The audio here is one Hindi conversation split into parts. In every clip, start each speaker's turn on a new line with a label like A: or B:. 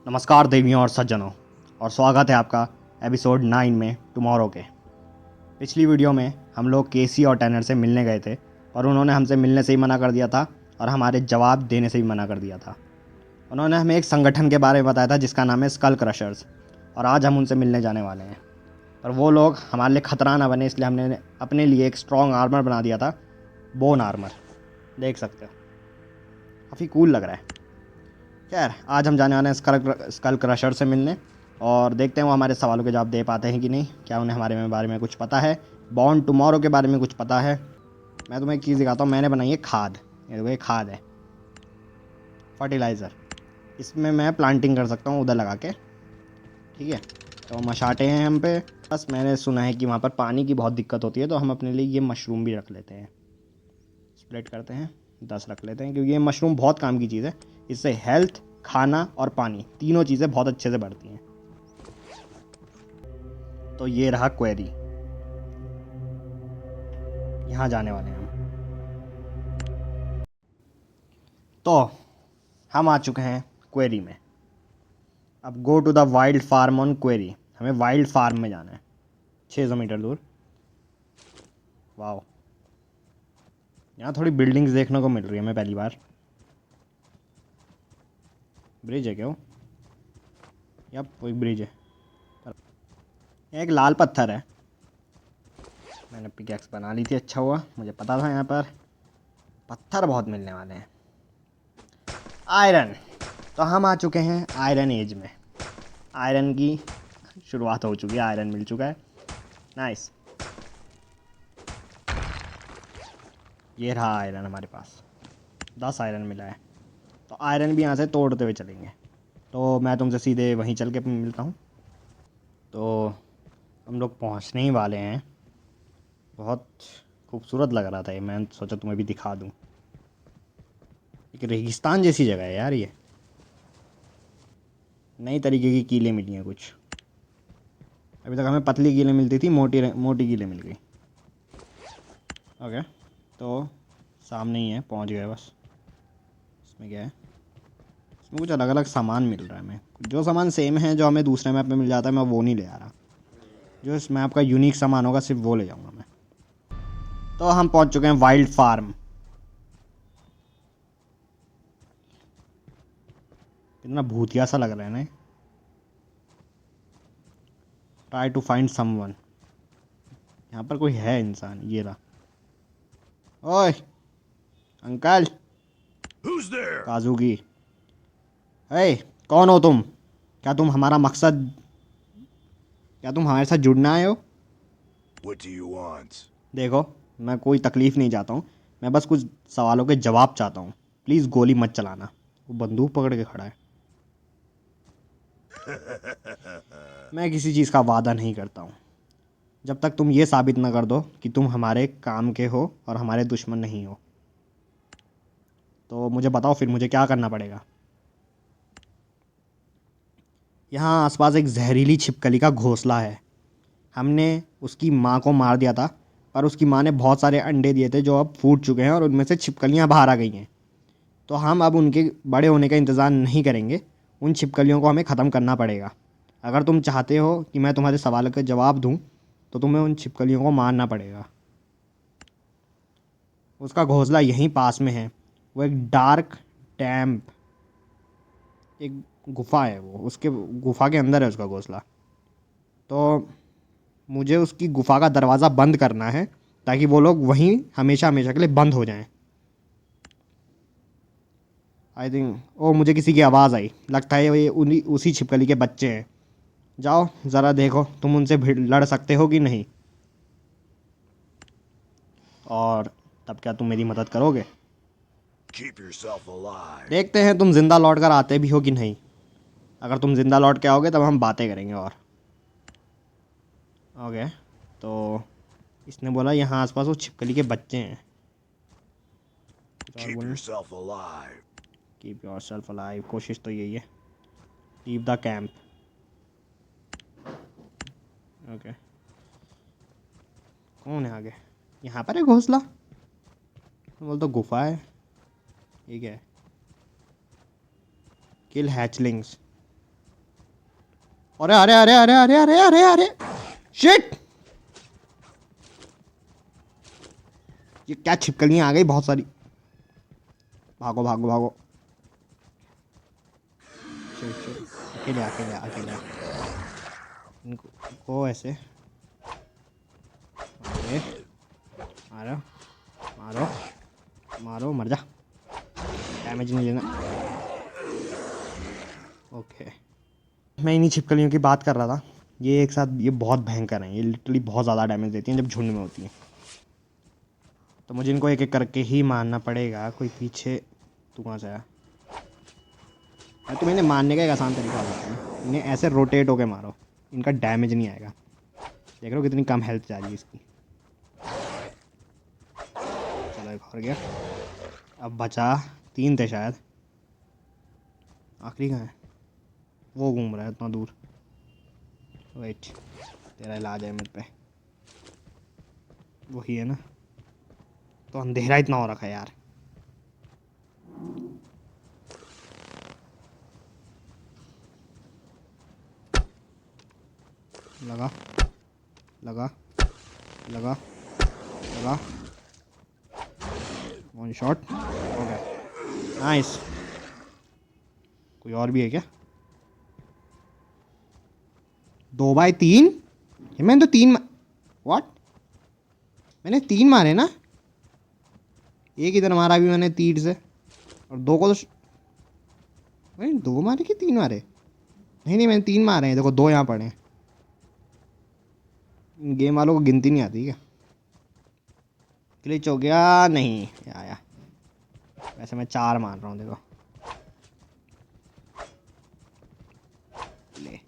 A: नमस्कार देवियों और सज्जनों, और स्वागत है आपका एपिसोड 9 में टुमारो के। पिछली वीडियो में हम लोग केसी और टैनर से मिलने गए थे और उन्होंने हमसे मिलने से ही मना कर दिया था और हमारे जवाब देने से भी मना कर दिया था। उन्होंने हमें एक संगठन के बारे में बताया था जिसका नाम है स्कल क्रशर्स, और आज हम उनसे मिलने जाने वाले हैं। और वो लोग हमारे लिए खतरा ना बने इसलिए हमने अपने लिए एक स्ट्रॉन्ग आर्मर बना दिया था, बोन आर्मर। देख सकते हो, काफ़ी कूल लग रहा है। खैर, आज हम जाने वाले हैं स्कल क्रशर से मिलने और देखते हैं वो हमारे सवालों के जवाब दे पाते हैं कि नहीं। क्या उन्हें हमारे बारे में कुछ पता है, बॉर्न टुमारो के बारे में कुछ पता है। मैं तुम्हें एक चीज़ दिखाता हूँ, मैंने बनाई है खाद। ये खाद है, फर्टिलाइज़र। इसमें मैं प्लांटिंग कर सकता हूँ उधर लगा के। ठीक है, तो मशाटे हैं हम पे। बस मैंने सुना है कि वहाँ पर पानी की बहुत दिक्कत होती है, तो हम अपने लिए ये मशरूम भी रख लेते हैं। स्प्लिट करते हैं, 10 रख लेते हैं, क्योंकि ये मशरूम बहुत काम की चीज़ है। इससे हेल्थ, खाना और पानी तीनों चीज़ें बहुत अच्छे से बढ़ती हैं। तो ये रहा क्वेरी, यहाँ जाने वाले हैं हम। तो हम आ चुके हैं क्वेरी में। अब go to the wild farm on query. हमें वाइल्ड फार्म में जाना है, 600 मीटर दूर। वाह, यहाँ थोड़ी बिल्डिंग्स देखने को मिल रही है हमें पहली बार। ब्रिज है क्यों? या कोई ब्रिज है। यहाँ एक लाल पत्थर है, मैंने पिकैक्स बना ली थी। अच्छा हुआ, मुझे पता था यहाँ पर पत्थर बहुत मिलने वाले हैं। आयरन, तो हम आ चुके हैं आयरन एज में। आयरन की शुरुआत हो चुकी है, आयरन मिल चुका है। नाइस, ये रहा आयरन हमारे पास। 10 आयरन मिला है, तो आयरन भी यहाँ से तोड़ते हुए चलेंगे। तो मैं तुमसे सीधे वहीं चल के मिलता हूँ। तो हम लोग पहुँचने ही वाले हैं। बहुत खूबसूरत लग रहा था ये, मैं सोचा तुम्हें भी दिखा दूँ। एक रेगिस्तान जैसी जगह है यार ये। नई तरीके की कीलें मिली हैं कुछ। अभी तक हमें पतली कीलें मिलती थी, मोटी मोटी कीलें मिल गई। ओके, तो सामने ही है, पहुंच गए बस। इसमें क्या है? इसमें कुछ अलग अलग सामान मिल रहा है हमें। जो सामान सेम है जो हमें दूसरे मैप में मिल जाता है, मैं वो नहीं ले आ रहा। जो इस मैप का यूनिक सामान होगा सिर्फ वो ले जाऊंगा मैं। तो हम पहुंच चुके हैं वाइल्ड फार्म। कितना भूतिया सा लग रहा है ना। Try to find someone. यहाँ पर कोई है इंसान, ये रहा। ओए अंकल,
B: Who's there?
A: काजुकी। हे, कौन हो तुम? क्या तुम हमारा मकसद, क्या तुम हमारे साथ जुड़ना आए हो?
B: What do you want?
A: देखो, मैं कोई तकलीफ़ नहीं चाहता हूँ, मैं बस कुछ सवालों के जवाब चाहता हूँ। प्लीज़ गोली मत चलाना। वो बंदूक पकड़ के खड़ा है। मैं किसी चीज़ का वादा नहीं करता हूँ जब तक तुम ये साबित ना कर दो कि तुम हमारे काम के हो और हमारे दुश्मन नहीं हो। तो मुझे बताओ फिर मुझे क्या करना पड़ेगा। यहाँ आसपास एक जहरीली छिपकली का घोंसला है। हमने उसकी माँ को मार दिया था, पर उसकी माँ ने बहुत सारे अंडे दिए थे जो अब फूट चुके हैं और उनमें से छिपकलियाँ बाहर आ गई हैं। तो हम अब उनके बड़े होने का इंतज़ार नहीं करेंगे, उन छिपकलियों को हमें ख़त्म करना पड़ेगा। अगर तुम चाहते हो कि मैं तुम्हारे सवालों के जवाब दूं, तो तुम्हें उन छिपकलियों को मारना पड़ेगा। उसका घोंसला यहीं पास में है। वो एक डार्क डैम्प, एक गुफ़ा है, वो उसके गुफ़ा के अंदर है उसका घोंसला। तो मुझे उसकी गुफ़ा का दरवाज़ा बंद करना है ताकि वो लोग वहीं हमेशा हमेशा के लिए बंद हो जाएं। आई थिंक ओ, मुझे किसी की आवाज़ आई, लगता है ये उन्हीं उसी छिपकली के बच्चे हैं। जाओ ज़रा देखो तुम उनसे लड़ सकते हो कि नहीं, और तब क्या तुम मेरी मदद करोगे?
B: Keep yourself alive.
A: देखते हैं तुम ज़िंदा लौट कर आते भी हो कि नहीं। अगर तुम ज़िंदा लौट के आओगे तब हम बातें करेंगे। और ओके, तो इसने बोला यहाँ आसपास वो छिपकली के बच्चे हैं। कुछ और
B: Keep
A: बोलना?
B: yourself alive.
A: Keep your self alive, कोशिश तो यही है। Leave the camp. ओके, कौन है आगे? यहाँ पर है घोंसला, बोल तो गुफा है। ये क्या है? किल हैचलिंग्स। अरे अरे अरे अरे अरे अरे अरे अरे शिट, ये क्या छिपकलियाँ आ गई बहुत सारी। भागो भागो भागो। शिट शिट, अकेले अकेले अकेले। इनको को ऐसे अरे मारो मारो मारो, मर जा, डैमेज नहीं लेना। ओके, मैं इन्हीं छिपकलियों की बात कर रहा था। ये एक साथ ये बहुत भयंकर हैं, ये लिटरली बहुत ज़्यादा डैमेज देती हैं जब झुंड में होती हैं। तो मुझे इनको एक एक करके ही मारना पड़ेगा। कोई पीछे, तू कहाँ से आया? मैं तुम्हें इन्हें मारने का एक आसान तरीका बताता हूँ, इन्हें ऐसे रोटेट होके मारो, इनका डैमेज नहीं आएगा। देख रहे हो कितनी कम हेल्थ जा रही है इसकी। चलो एक और गया, अब बचा 3 थे शायद। आखिरी कहाँ है? वो घूम रहा है इतना दूर। वेट, तेरा इलाज है मेरे पे। वही है ना, तो अंधेरा इतना हो रखा है यार। लगा लगा लगा लगा, वन शॉट, ओके नाइस। कोई और भी है क्या? 2x3, ये मैंने तो 3 व्हाट, मैंने 3 मारे ना। एक इधर मारा भी मैंने तीर से, और 2 को तो मैंने 2 मारे कि 3 मारे? नहीं नहीं, मैंने 3 मारे हैं, देखो 2 यहाँ पड़े हैं। गेम वालों को गिनती नहीं आती क्या? ग्लिच हो गया नहीं आया। वैसे मैं 4 मार रहा हूँ, देखो ले।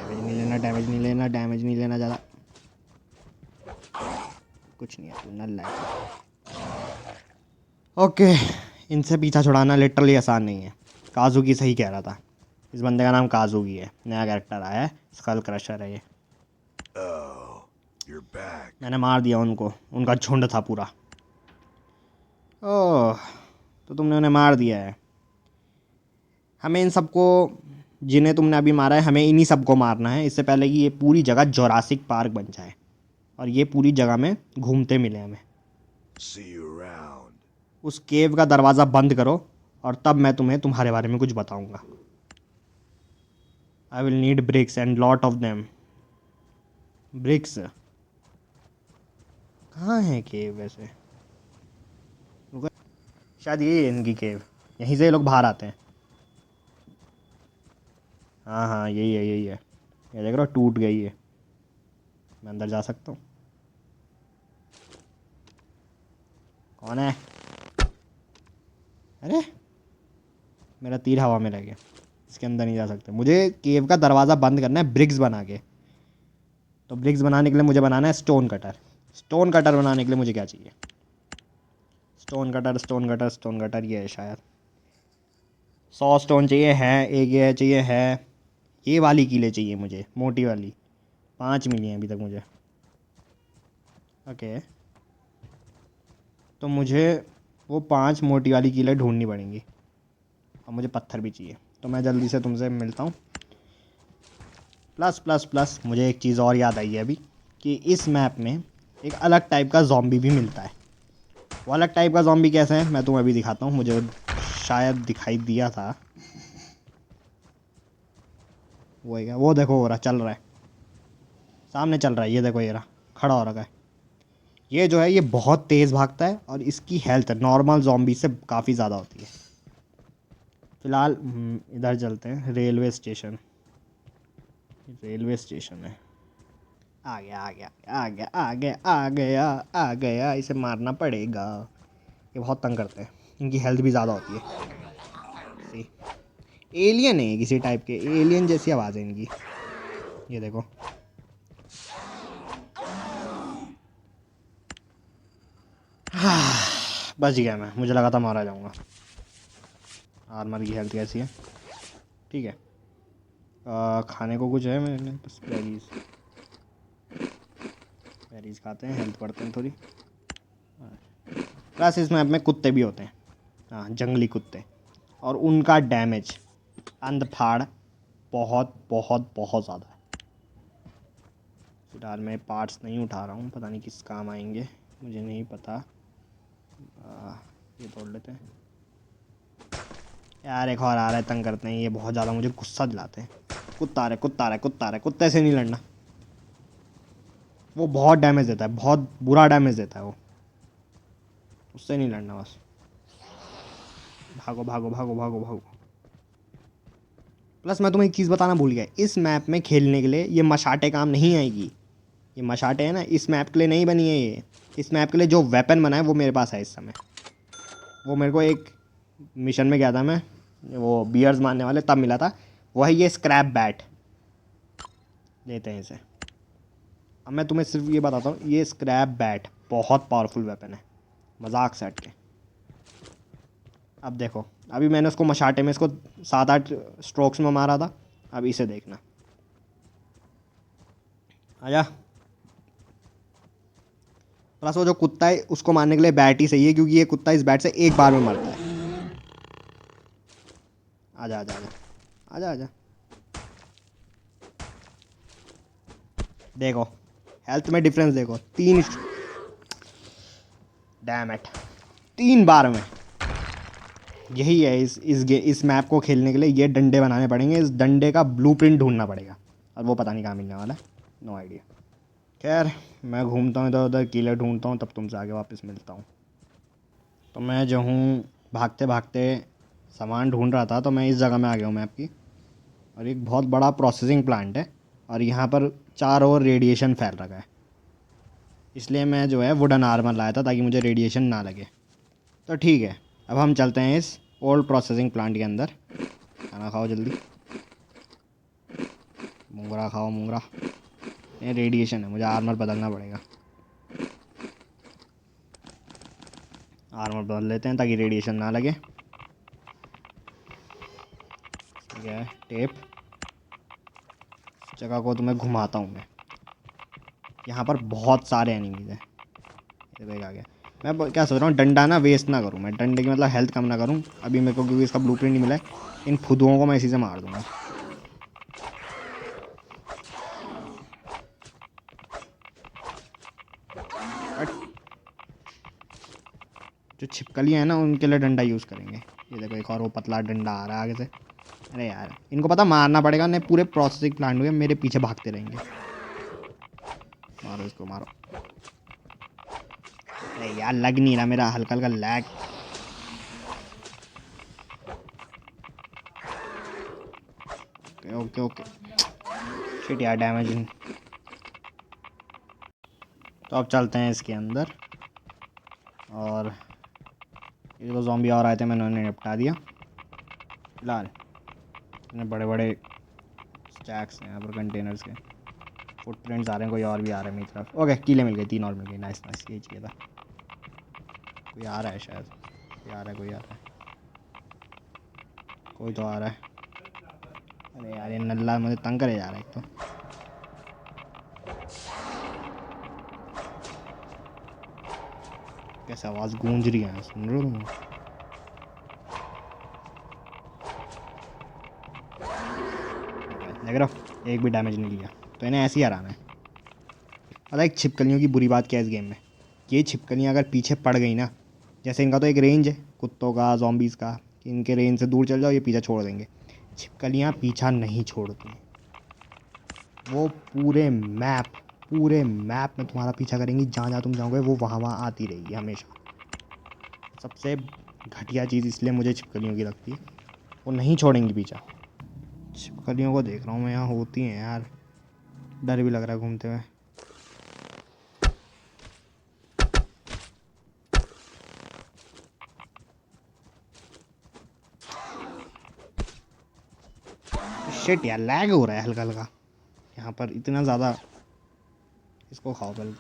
A: डैमेज नहीं लेना, डैमेज नहीं लेना, डैमेज नहीं लेना ज़्यादा। कुछ नहीं है, तू नल्ला है। ओके, इनसे पीछा छुड़ाना लिटरली आसान नहीं है। काजुकी सही कह रहा था, इस बंदे का नाम काजुकी है, नया कैरेक्टर आया है, स्कल क्रशर है ये।
B: Oh, you're back.
A: मैंने मार दिया उनको, उनका झुंड था पूरा। ओह, तो तुमने उन्हें मार दिया है। हमें इन सबको, जिन्हें तुमने अभी मारा है, हमें इन्हीं सबको मारना है, इससे पहले कि ये पूरी जगह जोरासिक पार्क बन जाए और ये पूरी जगह में घूमते मिले हमें।
B: See you around.
A: उस केव का दरवाज़ा बंद करो और तब मैं तुम्हें तुम्हारे बारे में कुछ बताऊंगा। I will need bricks and lot of them. Bricks कहाँ है केव वैसे? रुको, शायद ये है इनकी केव, यहीं से ये लोग बाहर आते हैं। हाँ हाँ, यही है यही है। ये देख रहे हो, टूट गई है। मैं अंदर जा सकता हूँ? कौन है? अरे मेरा तीर हवा में रह गया, इसके अंदर नहीं जा सकते। मुझे केव का दरवाज़ा बंद करना है ब्रिक्स बना के। तो ब्रिक्स बनाने के लिए मुझे बनाना है स्टोन कटर। स्टोन कटर बनाने के लिए मुझे क्या चाहिए? Stone cutter stone cutter stone cutter, ये है शायद। 100 स्टोन चाहिए है, एक ये चाहिए है, ये वाली कीलें चाहिए मुझे, मोटी वाली। 5 मिली हैं अभी तक मुझे। ओके, तो मुझे वो 5 मोटी वाली कीलें ढूंढनी पड़ेंगी और मुझे पत्थर भी चाहिए। तो मैं जल्दी से तुमसे मिलता हूँ। प्लस प्लस प्लस मुझे एक चीज़ और याद आई है अभी, कि इस मैप में एक अलग टाइप का ज़ॉम्बी भी मिलता है। वो अलग टाइप का ज़ॉम्बी कैसे है मैं तुम्हें अभी दिखाता हूँ। मुझे शायद दिखाई दिया था, वो है क्या? वो देखो हो रहा, चल रहा है, सामने चल रहा है, ये देखो ये रहा, खड़ा हो रखा है। ये जो है ये बहुत तेज़ भागता है और इसकी हेल्थ नॉर्मल ज़ॉम्बी से काफ़ी ज़्यादा होती है। फ़िलहाल इधर चलते हैं, रेलवे स्टेशन। रेलवे स्टेशन है, आ गया आ गया आ गया आ गया आ गया आ गया। इसे मारना पड़ेगा, ये बहुत तंग करते हैं, इनकी हेल्थ भी ज़्यादा होती है। सी एलियन है किसी टाइप के, एलियन जैसी आवाज़ है इनकी। ये देखो, बच गया मैं, मुझे लगा था मारा जाऊंगा। आर्मर की हेल्थ कैसी है? ठीक है। खाने को कुछ है मैंने बस बेरीज, बेरीज खाते हैं, हेल्थ बढ़ते हैं थोड़ी। प्लस इस मैप में कुत्ते भी होते हैं, हाँ जंगली कुत्ते, और उनका डैमेज अंध फाड़ बहुत बहुत बहुत ज़्यादा है। फिलहाल मैं पार्ट्स नहीं उठा रहा हूँ, पता नहीं किस काम आएंगे, मुझे नहीं पता। ये तोड़ लेते हैं यार। एक और आ रहा है, तंग करते हैं ये, बहुत ज़्यादा मुझे गुस्सा दिलाते हैं। कुत्ता आ रहा है, कुत्ता आ रहा है, कुत्ता आ रहा है। कुत्ते से नहीं लड़ना, वो बहुत डैमेज देता है, बहुत बुरा डैमेज देता है वो, उससे नहीं लड़ना बस। भागो भागो भागो भागो भागो। प्लस मैं तुम्हें एक चीज़ बताना भूल गया, इस मैप में खेलने के लिए ये मशाटे काम नहीं आएगी। ये मशाटे है ना, इस मैप के लिए नहीं बनी है ये। इस मैप के लिए जो वेपन बना है वो मेरे पास है इस समय। वो मेरे को एक मिशन में गया था मैं, वो बियर्स मारने वाले, तब मिला था। वो है ये स्क्रैप बैट, लेते हैं इसे। अब मैं तुम्हें सिर्फ ये बताता हूँ, ये स्क्रैप बैट बहुत पावरफुल वेपन है, मजाक से हट के। अब देखो, अभी मैंने उसको मशाटे में इसको 7-8 स्ट्रोक्स में मारा था। अब इसे देखना, आजा। प्लस वो जो कुत्ता है उसको मारने के लिए बैट ही सही है, क्योंकि ये कुत्ता इस बैट से एक बार में मरता है। आजा आजा आजा आजा आजा। देखो हेल्थ में डिफरेंस देखो, 3, डैम इट, 3 बार में। यही है इस मैप को खेलने के लिए, ये डंडे बनाने पड़ेंगे, इस डंडे का ब्लूप्रिंट ढूंढना पड़ेगा, और वो पता नहीं कहाँ मिलने वाला है, नो आइडिया। खैर मैं घूमता हूँ इधर उधर, कीले ढूंढता हूँ, तब तुमसे आगे वापस मिलता हूँ। तो मैं जो हूँ भागते भागते सामान ढूंढ रहा था, तो मैं इस जगह में आ गया हूँ मैप की, और एक बहुत बड़ा प्रोसेसिंग प्लांट है, और यहाँ पर चारों ओर रेडिएशन फैल रखा है। इसलिए मैं जो है वुडन आर्मर लाया था, ताकि मुझे रेडिएशन ना लगे। तो ठीक है, अब हम चलते हैं इस ओल्ड प्रोसेसिंग प्लांट के अंदर। खाना खाओ जल्दी, मूंगरा खाओ मूंगरा। ये रेडिएशन है, मुझे आर्मर बदलना पड़ेगा। आर्मर बदल लेते हैं ताकि रेडिएशन ना लगे। ठीक है, टेप। जगह को तुम्हें घुमाता हूँ मैं। यहाँ पर बहुत सारे एनिमीज हैं। ये देख आ गया। मैं क्या सोच रहा हूँ, डंडा ना वेस्ट ना करूँ, मैं डंडे की मतलब हेल्थ कम ना करूँ अभी मेरे को, क्योंकि इसका ब्लूप्रिंट नहीं मिला है। इन फुदुओं को मैं इसी से मार दूँगा। जो छिपकलियाँ हैं ना, उनके लिए डंडा यूज़ करेंगे। ये देखो एक और वो पतला डंडा आ रहा है आगे से। अरे यार, इनको पता मारना पड़ेगा, नहीं पूरे प्रोसेसिंग प्लांट हुए मेरे पीछे भागते रहेंगे। मारो इसको मारो। अरे यार लग नहीं रहा, मेरा हल्का हल्का lag. Okay okay okay. Shit यार, डैमेज। तो अब चलते हैं इसके अंदर, और ये तो ज़ॉम्बी और आए थे, मैंने उन्हें निपटा दिया। फिलहाल इतने बड़े बड़े स्टैक्स हैं यहाँ पर कंटेनर्स के। फुटप्रिंट्स आ रहे हैं, कोई और भी आ रहा है मेरी तरफ। ओके, कीले मिल गए, 3 और मिल गए। नाइस नाइस, ये चाहिए था। कोई आ रहा है शायद, कोई आ रहा है, कोई आ रहा है, कोई तो आ रहा है। अरे यार ये नल्ला मुझे तंग करे जा रहा है एक तो। कैसे आवाज़ गूंज रही है, सुन रहे हो तुम? देख रहे हो, एक भी डैमेज नहीं लिया। तो इन्हें ऐसे ही हराना है। पता है एक छिपकलियों की बुरी बात क्या है इस गेम में, ये छिपकलियाँ अगर पीछे पड़ गई ना, जैसे इनका तो एक रेंज है कुत्तों का, ज़ॉम्बीज़ का, कि इनके रेंज से दूर चल जाओ ये पीछा छोड़ देंगे। छिपकलियाँ पीछा नहीं छोड़ती, वो पूरे मैप में तुम्हारा पीछा करेंगी, जहाँ जहाँ तुम जाओगे वो वहाँ वहाँ आती रहेगी हमेशा। सबसे घटिया चीज़ इसलिए मुझे छिपकलियों की लगती है, वो नहीं छोड़ेंगी पीछा। छिपकलियों को देख रहा हूँ मैं, यहाँ होती हैं यार, डर भी लग रहा है घूमते हुए। शिट यार, लैग हो रहा है हल्का हल्का यहाँ पर, इतना ज़्यादा। इसको खाओ पहले।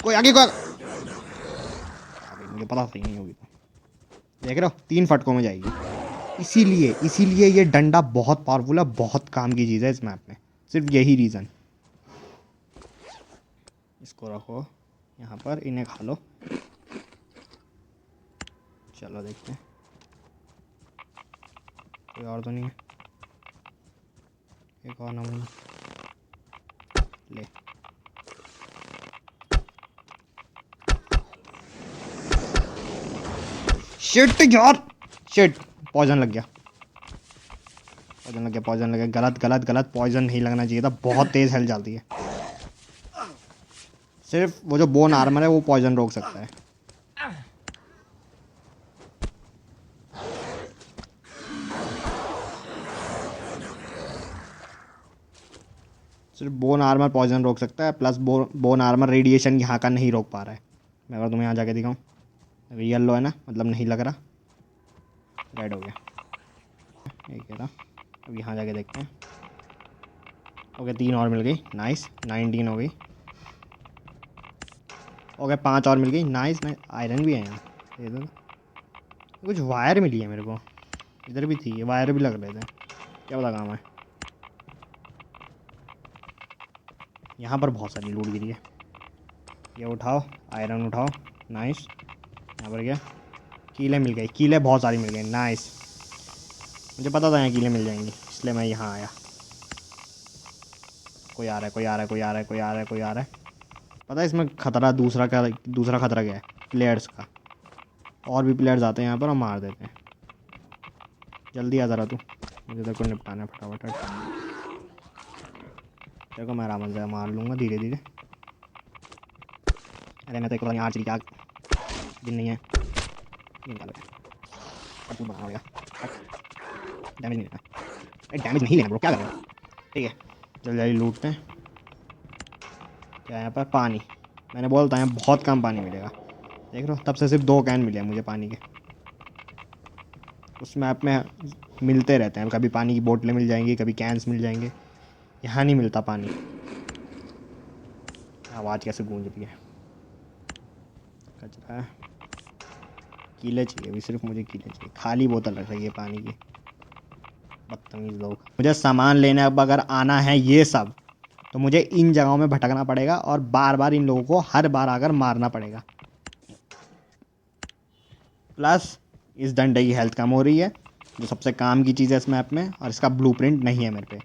A: कोई आगे कोई मुझे पता सही नहीं होगी तो। देख रहे हो, 3 फटकों में जाएगी। इसीलिए ये डंडा बहुत पावरफुल है, बहुत काम की चीज़ है इस मैप में, सिर्फ यही रीज़न। इसको रखो यहाँ पर, इन्हें खा लो। चलो देखते हैं, कोई और तो नहीं है। एक और नमूना ले। शिट यार, शिट, पॉइजन लग गया, पॉइजन लग गया, पॉइजन लग गया। गलत गलत गलत, पॉइजन नहीं लगना चाहिए था। बहुत तेज हेल्थ जाती है। सिर्फ वो जो बोन आर्मर है वो पॉइजन रोक सकता है। सिर्फ बोन आर्मर पॉइजन रोक सकता है, प्लस बोन आर्मर रेडिएशन यहाँ का नहीं रोक पा रहा है। मैं अगर तुम्हें यहाँ जाके दिखाऊँ, येलो है ना, मतलब नहीं लग रहा, रेड हो गया। एक ये रहा। अब यहाँ जाके देखते हैं। ओके 3 और मिल गई, नाइस, 19 हो गई। ओके 5 और मिल गई, नाइस नाइस। आयरन भी है यहाँ, ये तो कुछ वायर मिली है मेरे को। इधर भी थी, ये वायर भी लग रहे थे, क्या पता काम है। यहाँ पर बहुत सारी लूट गिरी है। ये उठाओ, आयरन उठाओ, नाइस। यहाँ पर क्या, कीले मिल गई, कीले बहुत सारी मिल गई, नाइस। मुझे पता था यहाँ कीले मिल जाएंगी, इसलिए मैं यहाँ आया। कोई आ रहा है, कोई आ रहा है, कोई आ रहा है, कोई आ रहा है, कोई आ रहा है। पता है इसमें खतरा दूसरा क्या, दूसरा खतरा क्या है, प्लेयर्स का। और भी प्लेयर्स आते हैं यहाँ पर और मार देते हैं। जल्दी आ ज़रा तू, मुझे तेरे को निपटाना है फटाफट। तेरे को मैं आराम से मार लूँगा धीरे धीरे। अरे मैं तो एक बार यहाँ चली क्या दिन नहीं है, ये निकाल तू बना होगा। डैमेज नहीं लेना, अरे डैमेज नहीं लेना ब्रो, क्या कर रहे हो। ठीक है, जल्दी जल्दी लूटते हैं। क्या यहाँ पर पानी, मैंने बोलता है बहुत कम पानी मिलेगा। देख रहे हो, तब से सिर्फ 2 कैन मिले हैं मुझे पानी के। उस मैप में मिलते रहते हैं, कभी पानी की बोतलें मिल जाएंगी, कभी कैंस मिल जाएंगे। यहाँ नहीं मिलता पानी। आवाज़ कैसे गूंज रही है। कचरा, कीले चाहिए अभी, सिर्फ मुझे कीले चाहिए। खाली बोतल रख रही है पानी की, बदतमीज़ लोग। मुझे सामान लेने अब अगर आना है ये सब, तो मुझे इन जगहों में भटकना पड़ेगा और बार बार इन लोगों को हर बार आकर मारना पड़ेगा। प्लस इस डंडे की हेल्थ कम हो रही है, जो सबसे काम की चीज़ है इस मैप में, और इसका ब्लूप्रिंट नहीं है मेरे पे।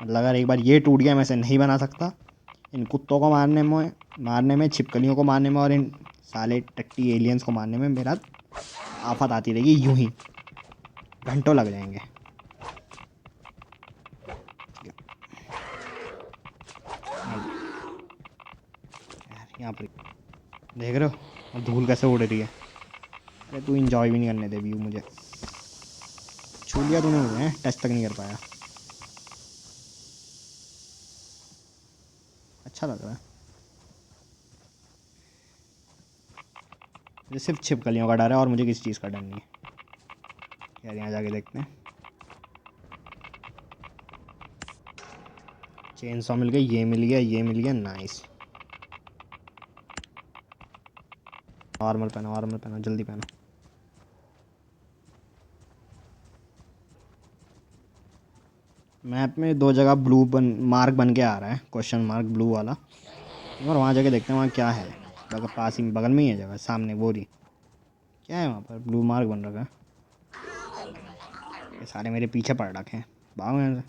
A: मतलब अगर एक बार ये टूट गया, मैं इसे नहीं बना सकता। इन कुत्तों को मारने में, छिपकलियों को मारने में, और इन साले टट्टी एलियंस को मारने में मेरा आफत आती रहेगी यूं ही, घंटों लग जाएंगे। यार यहाँ पर देख रहे हो धूल कैसे उड़ रही है। अरे तू इंजॉय भी नहीं करने दे व्यू मुझे। छू लिया तूने मुझे, टच तक नहीं कर पाया। अच्छा लग रहा है। मुझे सिर्फ छिपकलियों का डर है और मुझे किसी चीज़ का डर नहीं है। यार यहाँ जाके देखते हैं। चेन सॉ मिल गई, ये मिल गया, ये मिल गया, नाइस। आर्मर पहनो, आर्मर पहनो, जल्दी पहनो। मैप में 2 जगह मार्क बन के आ रहा है, क्वेश्चन मार्क ब्लू वाला। और वहाँ जाके देखते हैं वहाँ क्या है। पास ही बगल में ही है जगह, सामने वो रही। क्या है वहाँ पर, ब्लू मार्क बन रखा है। ये सारे मेरे पीछे पड़ रखे हैं, भागो यहाँ से।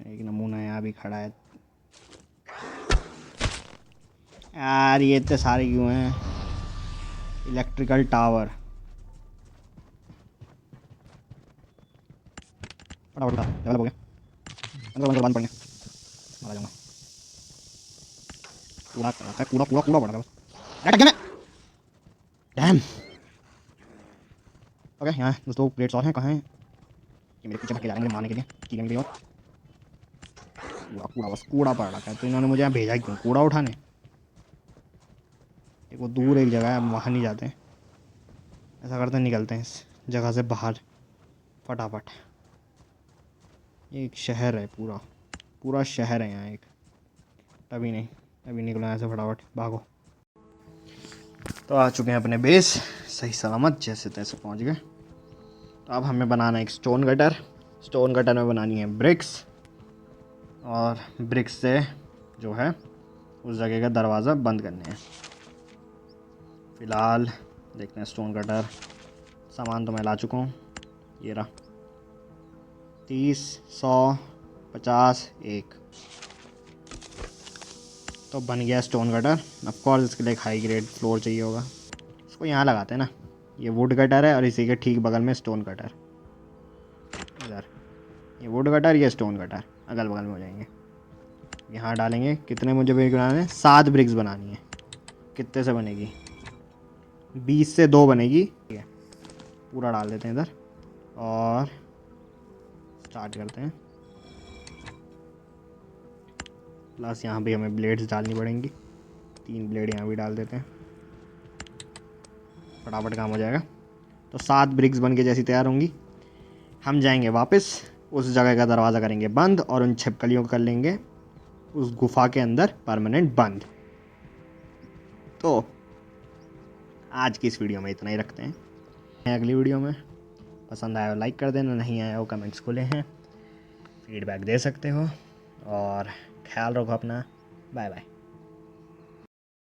A: एक नमूना यहाँ भी खड़ा है। यार ये इतने सारे क्यों हैं। इलेक्ट्रिकल टावर, फटाफट उठा, डेवलप हो गया। अंदर बंद पड़ने मारा जाऊंगा। कूड़ा कर रखा है, कूड़ा कूड़ा कूड़ा पड़ रहा है बस। अरे डैम। ओके यहाँ दोस्तों प्लेट्स और हैं, कहाँ हैं ये, मेरे पीछे भटके जा रहे हैं मुझे मारने के लिए। कीड़े मिल गई और कूड़ा कूड़ा बस कूड़ा पड़ रखा है। तो इन्होंने मुझे यहाँ भेजा क्यों, कूड़ा उठाने। एक वो दूर एक जगह है, हम वहाँ नहीं जाते। ऐसा करते निकलते हैं इस जगह से बाहर फटाफट। ये एक शहर है, पूरा पूरा शहर है यहाँ एक। अभी नहीं, अभी निकलो यहाँ से फटाफट, भागो। तो आ चुके हैं अपने बेस, सही सलामत जैसे तैसे पहुँच गए। तो अब हमें बनाना है एक स्टोन गटर। स्टोन गटर में बनानी है ब्रिक्स, और ब्रिक्स से जो है उस जगह का दरवाज़ा बंद करने हैं। फ़िलहाल देखते हैं स्टोन गटर सामान तो मैं ला चुका हूँ, ये रहा 30, 100, 50, 1। तो बन गया स्टोन कटर। ऑफ कोर्स इसके लिए एक हाई ग्रेड फ्लोर चाहिए होगा। इसको यहाँ लगाते हैं ना, ये वुड कटर है और इसी के ठीक बगल में स्टोन कटर। इधर ये वुड कटर, ये स्टोन कटर अगल बगल में हो जाएंगे। यहाँ डालेंगे। कितने मुझे ब्रिक्स बनाने हैं? 7 ब्रिक्स बनानी है। कितने से बनेगी? 20 से 2 बनेगी। ठीक है, पूरा डाल देते हैं इधर और स्टार्ट करते हैं। प्लस यहाँ भी हमें ब्लेड्स डालनी पड़ेंगी, 3 ब्लेड यहाँ भी डाल देते हैं, फटाफट काम हो जाएगा। तो 7 ब्रिक्स बन के जैसी तैयार होंगी, हम जाएंगे वापस उस जगह का दरवाज़ा करेंगे बंद और उन छिपकलियों को कर लेंगे उस गुफा के अंदर परमानेंट बंद। तो आज की इस वीडियो में इतना ही रखते हैं। अगली वीडियो में पसंद आया हो लाइक कर देना, नहीं आया हो कमेंट्स खुले हैं, फीडबैक दे सकते हो और ख्याल रखो अपना। Bye bye.